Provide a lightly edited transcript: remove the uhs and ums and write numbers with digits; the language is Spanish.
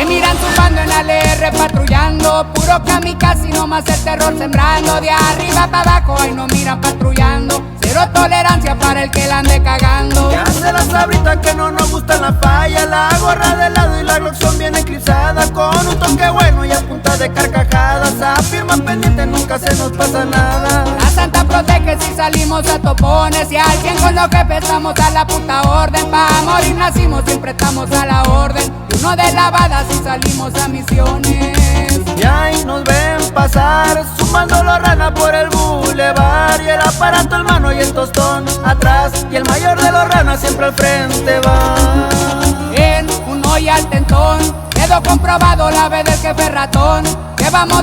Me miran zumbando en ALR patrullando, puro kamikaze y nomás el terror sembrando. De arriba para abajo ahí no miran patrullando, cero tolerancia para el que la ande cagando. Ya se la sabrita que no nos gusta la falla, la gorra de lado y la Glockson bien eclipsada, con un toque bueno y a punta de carcajadas. Afirma pendiente, nunca se nos pasa nada. La santa protege si salimos a topones, y al 100 con lo que pesamos a la puta orden. Pa' morir nacimos, siempre estamos a la orden. Y uno de lavada si salimos a misiones. Y ahí nos ven pasar, sumando los ranas por el bulevar. Y el aparato en mano y el tostón atrás, y el mayor de los ranas siempre al frente va. En un hoy al tentón, quedó comprobado la vez del jefe ratón, que vamos